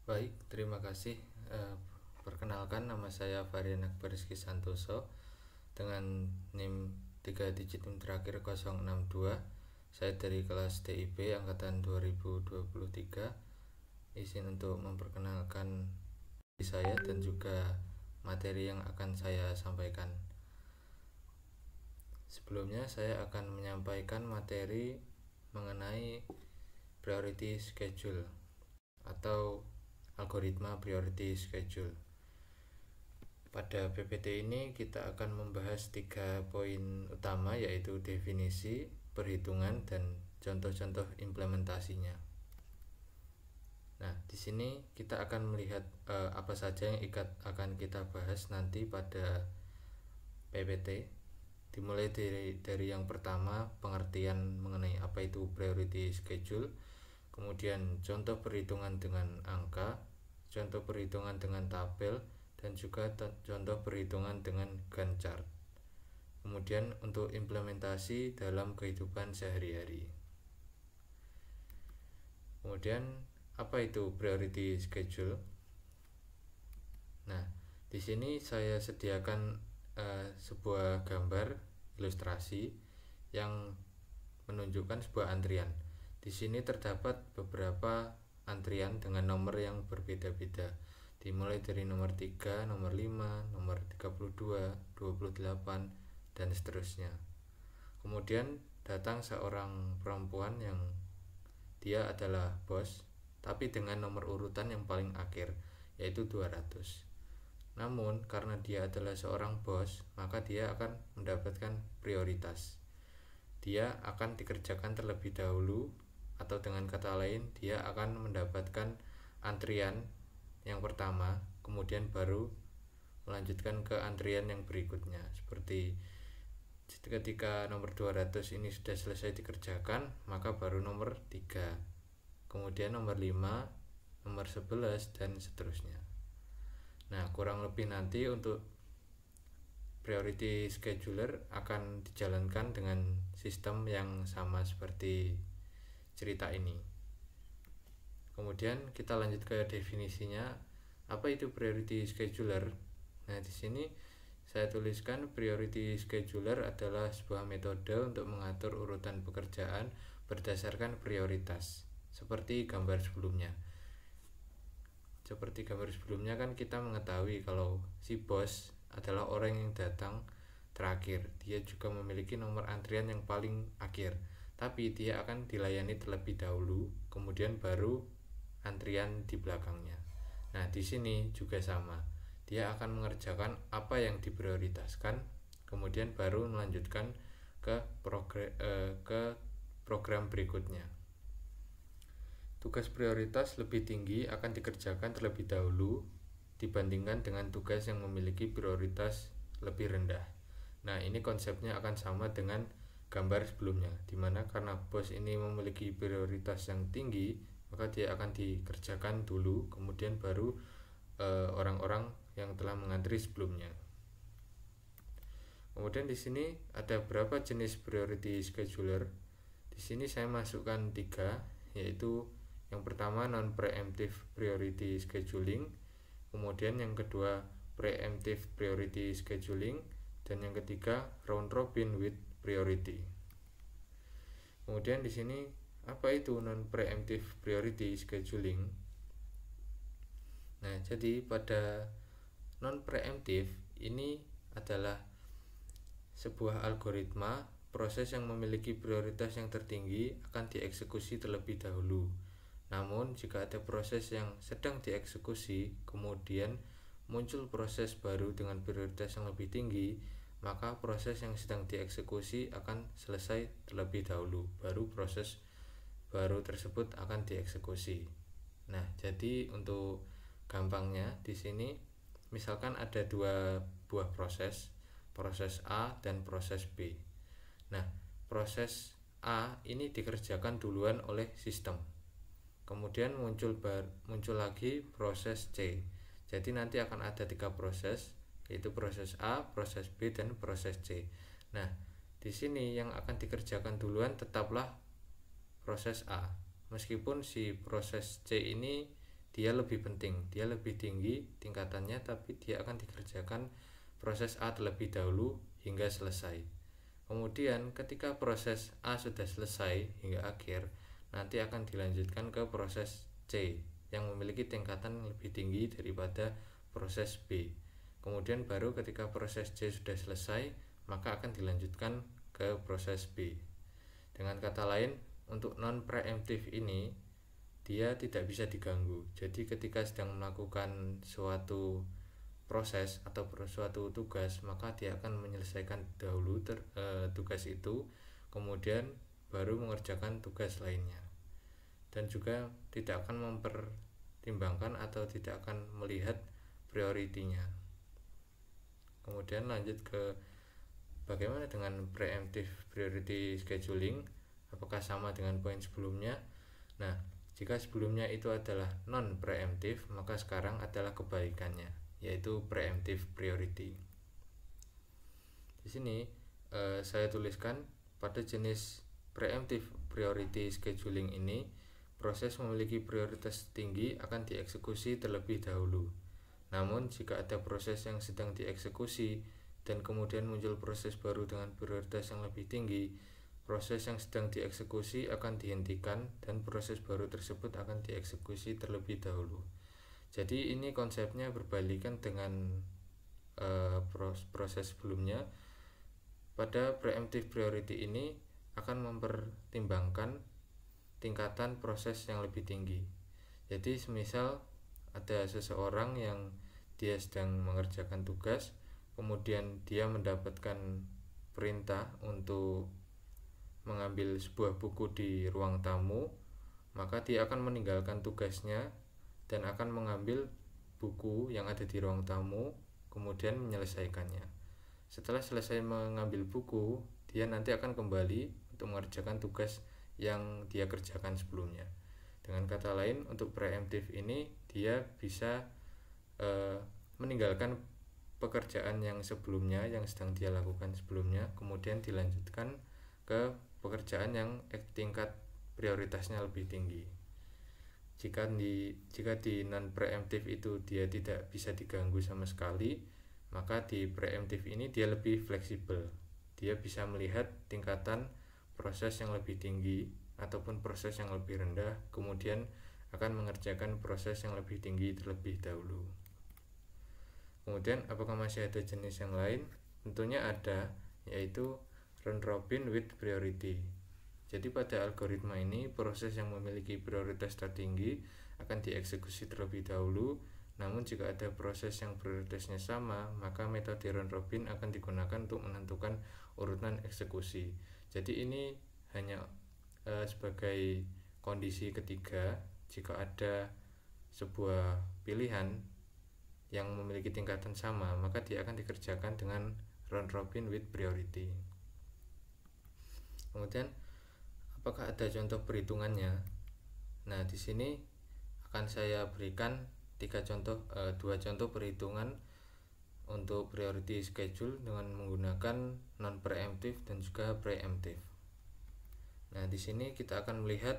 Baik, terima kasih. Perkenalkan, nama saya Varian Akbar Rizky Santoso dengan NIM 3 digit NIM terakhir 062. Saya dari kelas DIP angkatan 2023. Izin untuk memperkenalkan diri saya dan juga materi yang akan saya sampaikan. Sebelumnya saya akan menyampaikan materi mengenai priority schedule atau algoritma priority schedule. Pada PPT ini kita akan membahas 3 poin utama, yaitu definisi, perhitungan, dan contoh-contoh implementasinya. Nah, di sini kita akan melihat apa saja yang akan kita bahas nanti pada PPT. Dimulai dari yang pertama, pengertian mengenai apa itu priority schedule, kemudian contoh perhitungan dengan angka, contoh perhitungan dengan tabel, dan juga contoh perhitungan dengan Gantt chart. Kemudian untuk implementasi dalam kehidupan sehari-hari. Kemudian apa itu priority schedule? Nah, di sini saya sediakan sebuah gambar ilustrasi yang menunjukkan sebuah antrian. Di sini terdapat beberapa antrian dengan nomor yang berbeda-beda, dimulai dari nomor 3, nomor 5, nomor 32, 28, dan seterusnya. Kemudian datang seorang perempuan yang dia adalah bos, tapi dengan nomor urutan yang paling akhir, yaitu 200. Namun karena dia adalah seorang bos, maka dia akan mendapatkan prioritas. Dia akan dikerjakan terlebih dahulu, atau dengan kata lain, dia akan mendapatkan antrian yang pertama, kemudian baru melanjutkan ke antrian yang berikutnya. Seperti ketika nomor 200 ini sudah selesai dikerjakan, maka baru nomor 3, kemudian nomor 5, nomor 11, dan seterusnya. Nah, kurang lebih nanti untuk priority scheduler akan dijalankan dengan sistem yang sama seperti cerita ini. Kemudian kita lanjut ke definisinya. Apa itu priority scheduler? Nah, di sini saya tuliskan priority scheduler adalah sebuah metode untuk mengatur urutan pekerjaan berdasarkan prioritas. Seperti gambar sebelumnya. Kan kita mengetahui kalau si bos adalah orang yang datang terakhir. Dia juga memiliki nomor antrian yang paling akhir, tapi dia akan dilayani terlebih dahulu, kemudian baru antrian di belakangnya. Nah, di sini juga sama. Dia akan mengerjakan apa yang diprioritaskan, kemudian baru melanjutkan ke program berikutnya. Tugas prioritas lebih tinggi akan dikerjakan terlebih dahulu dibandingkan dengan tugas yang memiliki prioritas lebih rendah. Nah, ini konsepnya akan sama dengan gambar sebelumnya, dimana karena bos ini memiliki prioritas yang tinggi, maka dia akan dikerjakan dulu, kemudian baru orang-orang yang telah mengantri sebelumnya. Kemudian di sini ada berapa jenis priority scheduler. Di sini saya masukkan 3, yaitu yang pertama non-preemptive priority scheduling, kemudian yang kedua preemptive priority scheduling, dan yang ketiga round robin with priority. Kemudian di sini apa itu non-preemptive priority scheduling? Nah, jadi pada non-preemptive ini adalah sebuah algoritma proses yang memiliki prioritas yang tertinggi akan dieksekusi terlebih dahulu. Namun jika ada proses yang sedang dieksekusi, kemudian muncul proses baru dengan prioritas yang lebih tinggi, maka proses yang sedang dieksekusi akan selesai terlebih dahulu, baru proses baru tersebut akan dieksekusi. Nah, jadi untuk gampangnya di sini misalkan ada 2 buah proses, proses A dan proses B. Nah, proses A ini dikerjakan duluan oleh sistem. Kemudian muncul lagi proses C. Jadi nanti akan ada 3 proses, yaitu proses A, proses B, dan proses C. Nah, di sini yang akan dikerjakan duluan tetaplah proses A, meskipun si proses C ini dia lebih penting, dia lebih tinggi tingkatannya, tapi dia akan dikerjakan proses A terlebih dahulu hingga selesai. Kemudian ketika proses A sudah selesai hingga akhir, nanti akan dilanjutkan ke proses C yang memiliki tingkatan lebih tinggi daripada proses B. Kemudian baru ketika proses C sudah selesai, maka akan dilanjutkan ke proses B. Dengan kata lain, untuk non preemptive ini dia tidak bisa diganggu. Jadi ketika sedang melakukan suatu proses atau suatu tugas, maka dia akan menyelesaikan dahulu tugas itu, kemudian baru mengerjakan tugas lainnya, dan juga tidak akan mempertimbangkan atau tidak akan melihat prioritinya. Kemudian lanjut ke bagaimana dengan preemptive priority scheduling, apakah sama dengan poin sebelumnya? Nah, jika sebelumnya itu adalah non preemptive, maka sekarang adalah kebalikannya, yaitu preemptive priority. Di sini saya tuliskan pada jenis preemptive priority scheduling ini, proses memiliki prioritas tinggi akan dieksekusi terlebih dahulu. Namun jika ada proses yang sedang dieksekusi dan kemudian muncul proses baru dengan prioritas yang lebih tinggi, proses yang sedang dieksekusi akan dihentikan dan proses baru tersebut akan dieksekusi terlebih dahulu. Jadi ini konsepnya berbalikan dengan proses sebelumnya. Pada preemptive priority ini akan mempertimbangkan tingkatan proses yang lebih tinggi. Jadi semisal ada seseorang yang dia sedang mengerjakan tugas, kemudian dia mendapatkan perintah untuk mengambil sebuah buku di ruang tamu, maka dia akan meninggalkan tugasnya dan akan mengambil buku yang ada di ruang tamu, kemudian menyelesaikannya. Setelah selesai mengambil buku, dia nanti akan kembali untuk mengerjakan tugas yang dia kerjakan sebelumnya. Dengan kata lain, untuk preemptive ini dia bisa meninggalkan pekerjaan yang sebelumnya, yang sedang dia lakukan sebelumnya, kemudian dilanjutkan ke pekerjaan yang tingkat prioritasnya lebih tinggi. Jika di non preemptive itu dia tidak bisa diganggu sama sekali, maka di preemptive ini dia lebih fleksibel. Dia bisa melihat tingkatan proses yang lebih tinggi ataupun proses yang lebih rendah, kemudian akan mengerjakan proses yang lebih tinggi terlebih dahulu. Kemudian apakah masih ada jenis yang lain? Tentunya ada, yaitu round robin with priority. Jadi pada algoritma ini, proses yang memiliki prioritas tertinggi akan dieksekusi terlebih dahulu. Namun jika ada proses yang prioritasnya sama, maka metode round robin akan digunakan untuk menentukan urutan eksekusi. Jadi ini hanya sebagai kondisi ketiga jika ada sebuah pilihan yang memiliki tingkatan sama, maka dia akan dikerjakan dengan round robin with priority. Kemudian apakah ada contoh perhitungannya? Nah, di sini akan saya berikan dua contoh perhitungan untuk priority schedule dengan menggunakan non preemptive dan juga preemptive. Nah, di sini kita akan melihat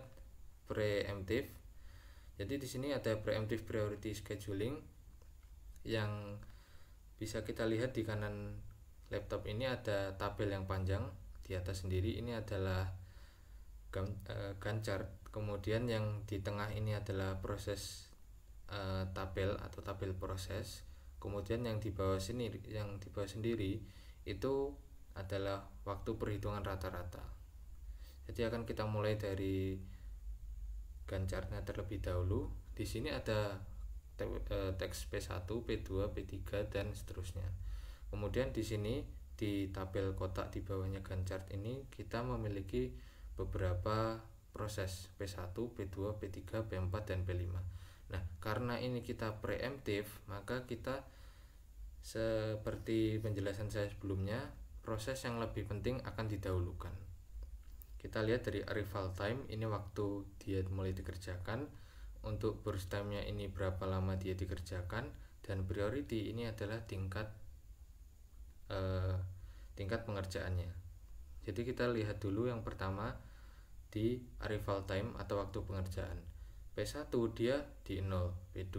preemptive. Jadi di sini ada preemptive priority scheduling yang bisa kita lihat di kanan laptop ini ada tabel yang panjang. Di atas sendiri ini adalah Gantt chart, kemudian yang di tengah ini adalah proses tabel atau tabel proses, kemudian yang di bawah sendiri itu adalah waktu perhitungan rata-rata. Jadi akan kita mulai dari Gantt chartnya terlebih dahulu. Di sini ada teks P1, P2, P3 dan seterusnya. Kemudian di sini di tabel kotak di bawahnya Gantt chart ini kita memiliki beberapa proses P1, P2, P3, P4 dan P5. Nah, karena ini kita preemptive, maka kita seperti penjelasan saya sebelumnya, proses yang lebih penting akan didahulukan. Kita lihat dari arrival time, ini waktu dia mulai dikerjakan, untuk burst time-nya ini berapa lama dia dikerjakan, dan priority ini adalah tingkat pengerjaannya. Jadi kita lihat dulu yang pertama di arrival time atau waktu pengerjaan. P1 dia di 0, P2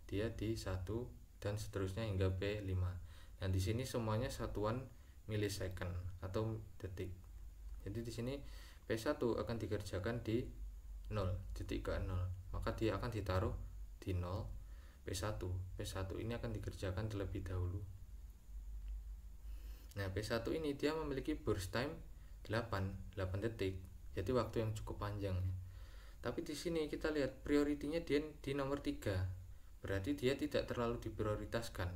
dia di 1 dan seterusnya hingga P5. Nah, di sini semuanya satuan milisecond atau detik. Jadi di sini P1 akan dikerjakan di 0, detik ke 0. Maka dia akan ditaruh di 0 P1. P1 ini akan dikerjakan terlebih dahulu. Nah, P1 ini dia memiliki burst time 8 detik. Jadi waktu yang cukup panjang. Tapi di sini kita lihat prioritinya dia di nomor 3. Berarti dia tidak terlalu diprioritaskan.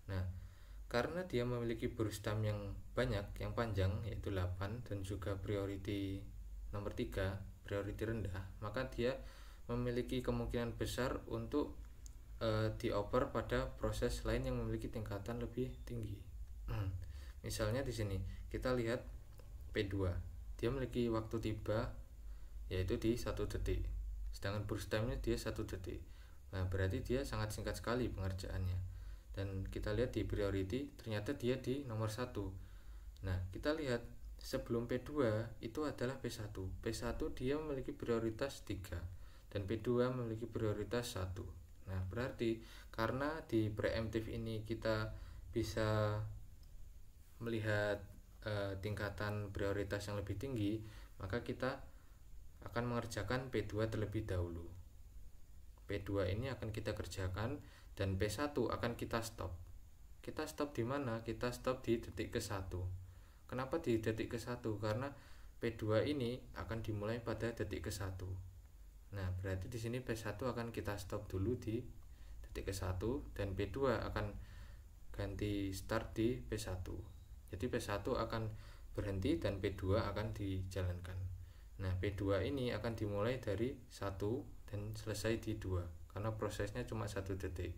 Nah, karena dia memiliki burst time yang banyak, yang panjang yaitu 8 dan juga priority nomor 3, priority rendah, maka dia memiliki kemungkinan besar untuk dioper pada proses lain yang memiliki tingkatan lebih tinggi. Misalnya di sini kita lihat P2, dia memiliki waktu tiba yaitu di 1 detik, sedangkan burst time-nya dia 1 detik. Nah, berarti dia sangat singkat sekali pengerjaannya. Dan kita lihat di priority ternyata dia di nomor 1. Nah, kita lihat sebelum P2 itu adalah P1. P1 dia memiliki prioritas 3 dan P2 memiliki prioritas 1. Nah, berarti karena di preemptive ini kita bisa melihat tingkatan prioritas yang lebih tinggi, maka kita akan mengerjakan P2 terlebih dahulu. P2 ini akan kita kerjakan dan P1 akan kita stop. Kita stop di mana? Kita stop di detik ke-1. Kenapa di detik ke-1? Karena P2 ini akan dimulai pada detik ke-1. Nah, berarti di sini P1 akan kita stop dulu di detik ke-1 dan P2 akan ganti start di P1. Jadi P1 akan berhenti dan P2 akan dijalankan. Nah, P2 ini akan dimulai dari 1 dan selesai di 2 karena prosesnya cuma 1 detik.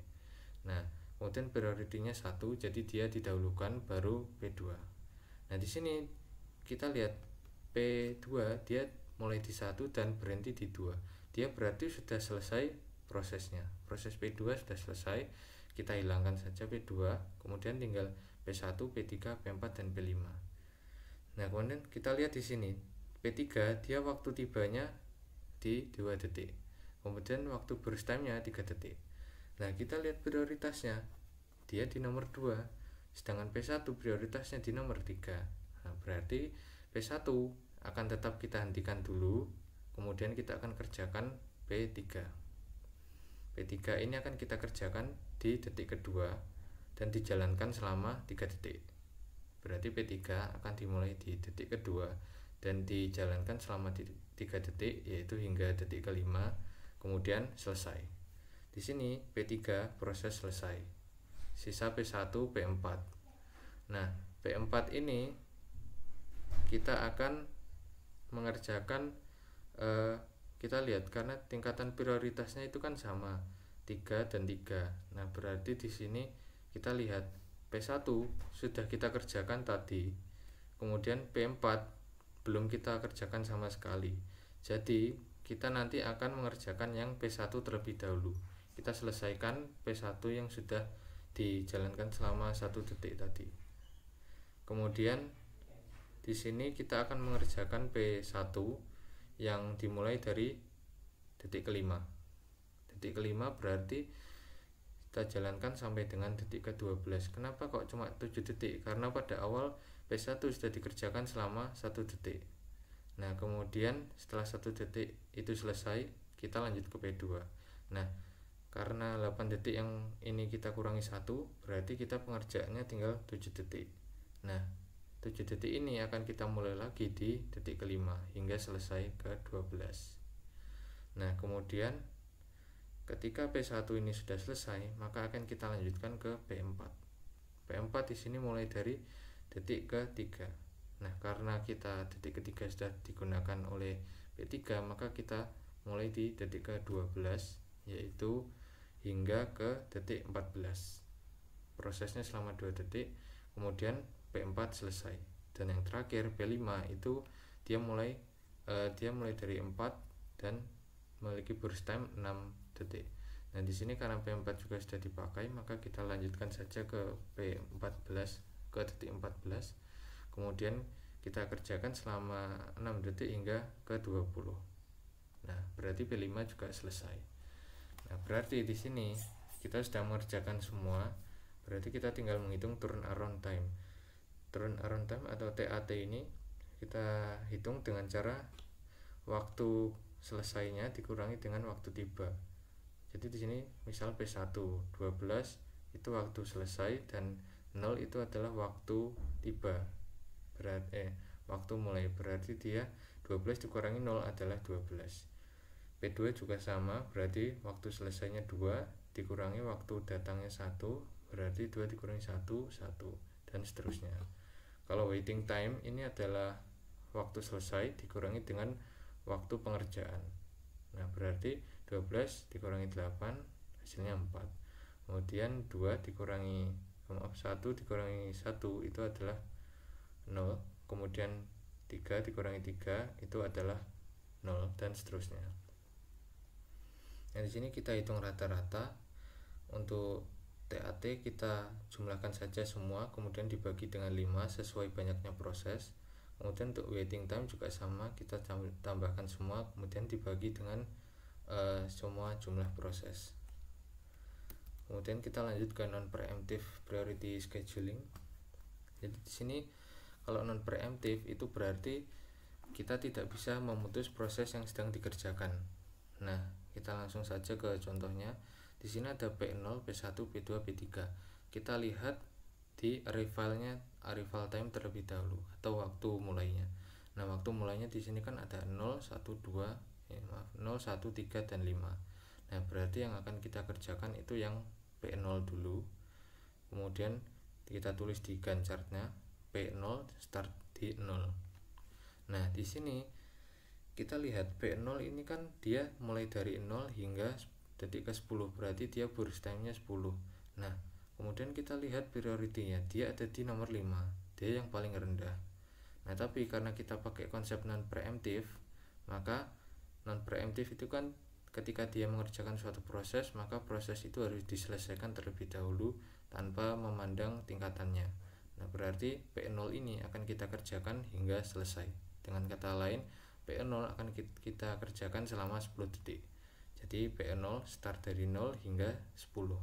Nah, kemudian prioritinya 1, jadi dia didahulukan baru P2. Nah, di sini kita lihat P2 dia mulai di 1 dan berhenti di 2. Dia berarti sudah selesai prosesnya. Proses P2 sudah selesai. Kita hilangkan saja P2, kemudian tinggal P1, P3, P4 dan P5. Nah, kemudian kita lihat di sini P3 dia waktu tibanya di 2 detik. Kemudian waktu burst time-nya 3 detik. Nah, kita lihat prioritasnya. Dia di nomor 2, sedangkan P1 prioritasnya di nomor 3. Nah, berarti P1 akan tetap kita hentikan dulu, kemudian kita akan kerjakan P3. P3 ini akan kita kerjakan di detik kedua dan dijalankan selama 3 detik. Berarti P3 akan dimulai di detik kedua dan dijalankan selama 3 detik, yaitu hingga detik kelima, kemudian selesai. Di sini P3 proses selesai. Sisa P1, P4. Nah, P4 ini kita akan mengerjakan kita lihat karena tingkatan prioritasnya itu kan sama 3 dan 3. Nah, berarti di sini kita lihat P1 sudah kita kerjakan tadi. Kemudian P4 belum kita kerjakan sama sekali. Jadi, kita nanti akan mengerjakan yang P1 terlebih dahulu. Kita selesaikan P1 yang sudah dijalankan selama 1 detik tadi. Kemudian di sini kita akan mengerjakan P1 yang dimulai dari detik kelima. Detik kelima berarti kita jalankan sampai dengan detik ke-12. Kenapa kok cuma 7 detik? Karena pada awal P1 sudah dikerjakan selama 1 detik. Nah, kemudian setelah 1 detik itu selesai, kita lanjut ke P2. Nah, karena 8 detik yang ini kita kurangi 1, berarti kita pengerjaannya tinggal 7 detik. Nah, 7 detik ini akan kita mulai lagi di detik kelima hingga selesai ke 12. Nah, kemudian ketika P1 ini sudah selesai, maka akan kita lanjutkan ke P4. P4 di sini mulai dari detik ke-3. Nah, karena kita detik ketiga sudah digunakan oleh P3, maka kita mulai di detik ke-12, yaitu hingga ke detik 14. Prosesnya selama 2 detik, kemudian P4 selesai. Dan yang terakhir P5 itu dia mulai dari 4 dan memiliki burst time 6 detik. Nah, di sini karena P4 juga sudah dipakai, maka kita lanjutkan saja ke P14, ke detik 14. Kemudian kita kerjakan selama 6 detik hingga ke 20. Nah, berarti P5 juga selesai. Nah, berarti di sini kita sudah mengerjakan semua. Berarti kita tinggal menghitung turn around time. Turn around time atau TAT ini kita hitung dengan cara waktu selesainya dikurangi dengan waktu tiba. Jadi di sini misal P1 12 itu waktu selesai dan 0 itu adalah waktu tiba. Waktu mulai, berarti dia 12 dikurangi 0 adalah 12. P2 juga sama, berarti waktu selesainya 2 dikurangi waktu datangnya 1, berarti 2 dikurangi 1, 1, dan seterusnya. Kalau waiting time ini adalah waktu selesai dikurangi dengan waktu pengerjaan. Nah, berarti 12 dikurangi 8 hasilnya 4. Kemudian 1 dikurangi 1 itu adalah 0. Kemudian 3 dikurangi 3 itu adalah 0, dan seterusnya. Nah, di sini kita hitung rata-rata. Untuk TAT kita jumlahkan saja semua, kemudian dibagi dengan 5 sesuai banyaknya proses. Kemudian untuk waiting time juga sama, kita tambahkan semua, kemudian dibagi dengan semua jumlah proses. Kemudian kita lanjut ke non preemptive priority scheduling. Jadi di sini kalau non preemptive itu berarti kita tidak bisa memutus proses yang sedang dikerjakan. Nah, kita langsung saja ke contohnya. Di sini ada P0, P1, P2, P3. Kita lihat di arrival time terlebih dahulu atau waktu mulainya. Nah, waktu mulainya di sini kan ada 0, 1, 0, 1, 3, dan 5. Nah, berarti yang akan kita kerjakan itu yang P0 dulu. Kemudian kita tulis di Gantt chart-nya P0 start di 0. Nah, di sini kita lihat P0 ini kan dia mulai dari 0 hingga detik ke 10, berarti dia burst time-nya 10. Nah, kemudian kita lihat priority-nya, dia ada di nomor 5, dia yang paling rendah. Nah, tapi karena kita pakai konsep non preemptive, maka non preemptive itu kan ketika dia mengerjakan suatu proses, maka proses itu harus diselesaikan terlebih dahulu tanpa memandang tingkatannya. Nah, berarti P0 ini akan kita kerjakan hingga selesai. Dengan kata lain, P0 akan kita kerjakan selama 10 detik. Jadi P0 start dari 0 hingga 10.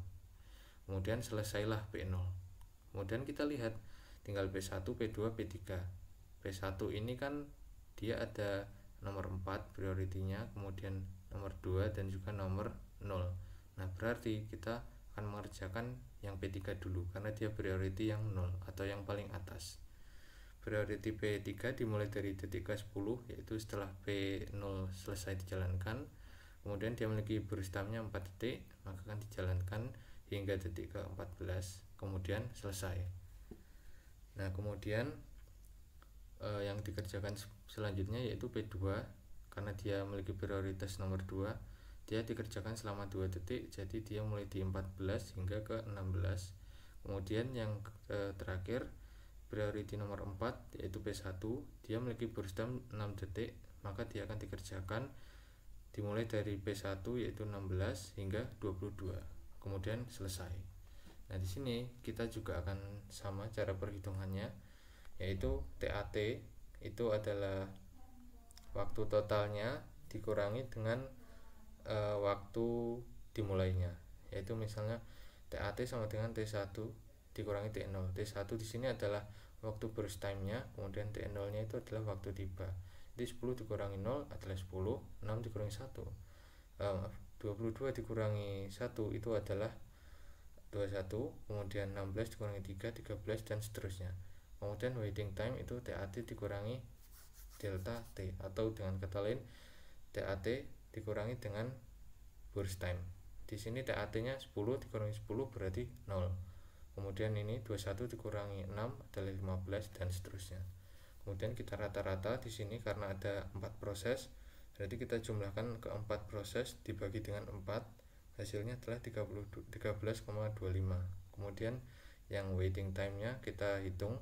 Kemudian selesailah P0. Kemudian kita lihat tinggal P1, P2, P3. P1 ini kan dia ada nomor 4 prioritinya, kemudian nomor 2 dan juga nomor 0. Nah, berarti kita akan mengerjakan yang P3 dulu karena dia priority yang 0 atau yang paling atas. Priority P3 dimulai dari detik ke 10, yaitu setelah P0 selesai dijalankan. Kemudian dia memiliki burst time-nya 4 detik, maka akan dijalankan hingga detik ke 14, kemudian selesai. Nah, kemudian yang dikerjakan selanjutnya yaitu P2, karena dia memiliki prioritas nomor 2, dia dikerjakan selama 2 detik, jadi dia mulai di 14 hingga ke 16. Kemudian yang terakhir priority nomor 4 yaitu P1, dia memiliki burst time 6 detik, maka dia akan dikerjakan dimulai dari P1 yaitu 16 hingga 22, kemudian selesai. Nah, di sini kita juga akan sama cara perhitungannya, yaitu TAT itu adalah waktu totalnya dikurangi dengan waktu dimulainya, yaitu misalnya TAT sama dengan T1 dikurangi T0. T1 di sini adalah waktu burst time-nya, kemudian T0-nya itu adalah waktu tiba. Jadi 10 dikurangi 0 adalah 10, 6 dikurangi 1. 22 dikurangi 1 itu adalah 21, kemudian 16 dikurangi 3, 13, dan seterusnya. Kemudian waiting time itu TAT dikurangi delta T, atau dengan kata lain TAT dikurangi dengan burst time. Di sini TAT-nya 10 dikurangi 10 berarti 0. Kemudian ini 21 dikurangi 6 adalah 15, dan seterusnya. Kemudian kita rata-rata di sini karena ada 4 proses, berarti kita jumlahkan ke 4 proses dibagi dengan 4, hasilnya adalah 13,25. Kemudian yang waiting time-nya kita hitung,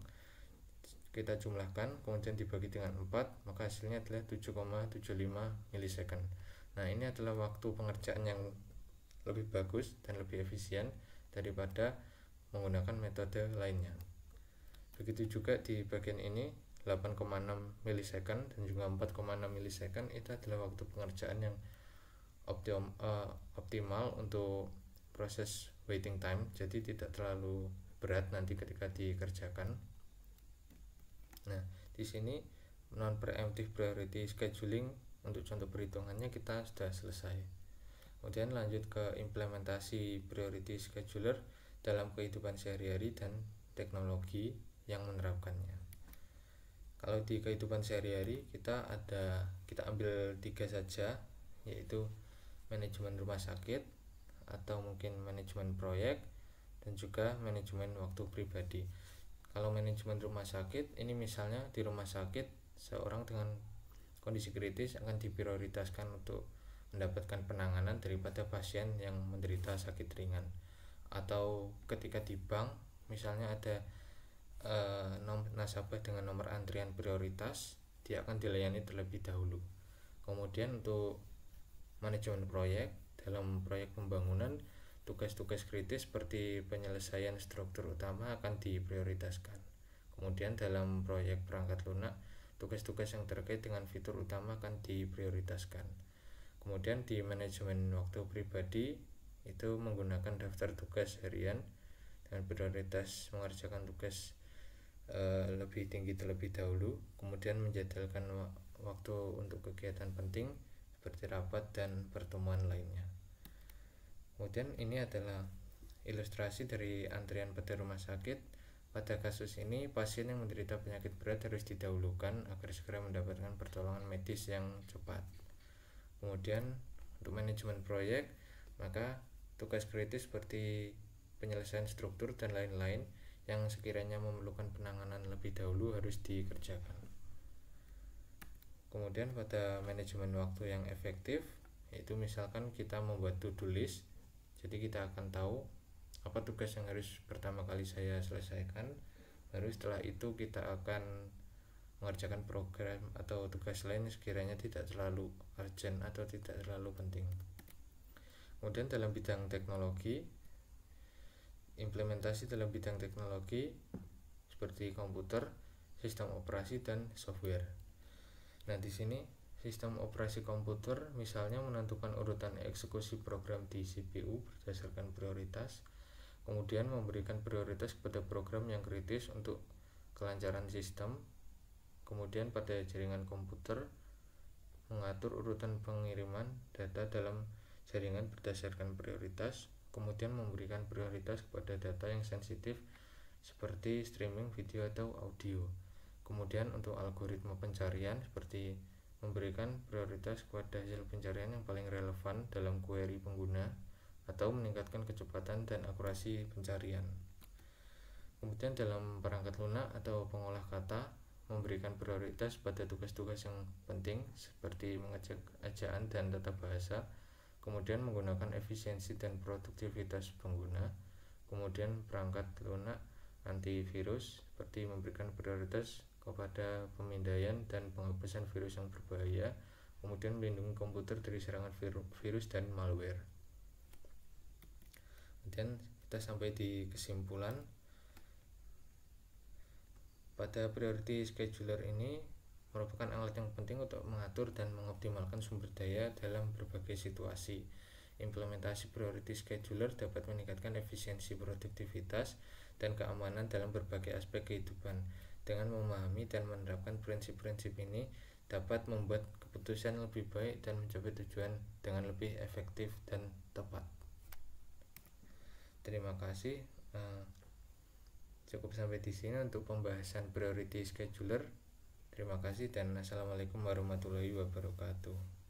kita jumlahkan, kemudian dibagi dengan 4, maka hasilnya adalah 7,75 milisecond. Nah, ini adalah waktu pengerjaan yang lebih bagus dan lebih efisien daripada menggunakan metode lainnya. Begitu juga di bagian ini 8,6 milisecond dan juga 4,6 milisecond itu adalah waktu pengerjaan yang optimal untuk proses waiting time, jadi tidak terlalu berat nanti ketika dikerjakan. Nah, di sini non preemptive priority scheduling untuk contoh perhitungannya kita sudah selesai. Kemudian lanjut ke implementasi priority scheduler dalam kehidupan sehari-hari dan teknologi yang menerapkannya. Kalau di kehidupan sehari-hari kita ambil 3 saja, yaitu manajemen rumah sakit atau mungkin manajemen proyek dan juga manajemen waktu pribadi. Kalau manajemen rumah sakit, ini misalnya di rumah sakit seorang dengan kondisi kritis akan diprioritaskan untuk mendapatkan penanganan daripada pasien yang menderita sakit ringan. Atau ketika di bank misalnya ada nasabah dengan nomor antrian prioritas, dia akan dilayani terlebih dahulu. Kemudian untuk manajemen proyek, dalam proyek pembangunan tugas-tugas kritis seperti penyelesaian struktur utama akan diprioritaskan. Kemudian dalam proyek perangkat lunak, tugas-tugas yang terkait dengan fitur utama akan diprioritaskan. Kemudian di manajemen waktu pribadi itu menggunakan daftar tugas harian dengan prioritas mengerjakan tugas lebih tinggi terlebih dahulu, kemudian menjadwalkan waktu untuk kegiatan penting seperti rapat dan pertemuan lainnya. Kemudian ini adalah ilustrasi dari antrian pada rumah sakit. Pada kasus ini pasien yang menderita penyakit berat harus didahulukan agar segera mendapatkan pertolongan medis yang cepat. Kemudian untuk manajemen proyek, maka tugas kritis seperti penyelesaian struktur dan lain-lain yang sekiranya memerlukan penanganan lebih dahulu harus dikerjakan. Kemudian pada manajemen waktu yang efektif, yaitu misalkan kita membuat to-do list, jadi kita akan tahu apa tugas yang harus pertama kali saya selesaikan, baru setelah itu kita akan mengerjakan program atau tugas lain sekiranya tidak terlalu urgent atau tidak terlalu penting. Kemudian dalam bidang teknologi, implementasi dalam bidang teknologi seperti komputer, sistem operasi dan software. Nah, di sini sistem operasi komputer misalnya menentukan urutan eksekusi program di CPU berdasarkan prioritas, kemudian memberikan prioritas kepada program yang kritis untuk kelancaran sistem. Kemudian pada jaringan komputer mengatur urutan pengiriman data dalam jaringan berdasarkan prioritas, kemudian memberikan prioritas kepada data yang sensitif seperti streaming video atau audio. Kemudian untuk algoritma pencarian seperti memberikan prioritas kepada hasil pencarian yang paling relevan dalam query pengguna atau meningkatkan kecepatan dan akurasi pencarian. Kemudian dalam perangkat lunak atau pengolah kata memberikan prioritas pada tugas-tugas yang penting seperti mengecek ejaan dan tata bahasa, kemudian menggunakan efisiensi dan produktivitas pengguna. Kemudian perangkat lunak antivirus seperti memberikan prioritas kepada pemindaian dan penghapusan virus yang berbahaya, kemudian melindungi komputer dari serangan virus dan malware. Kemudian kita sampai di kesimpulan. Pada priority scheduler ini merupakan alat yang penting untuk mengatur dan mengoptimalkan sumber daya dalam berbagai situasi. Implementasi priority scheduler dapat meningkatkan efisiensi, produktivitas, dan keamanan dalam berbagai aspek kehidupan. Dengan memahami dan menerapkan prinsip-prinsip ini dapat membuat keputusan lebih baik dan mencapai tujuan dengan lebih efektif dan tepat. Terima kasih. Cukup sampai di sini untuk pembahasan priority scheduler. Terima kasih dan assalamualaikum warahmatullahi wabarakatuh.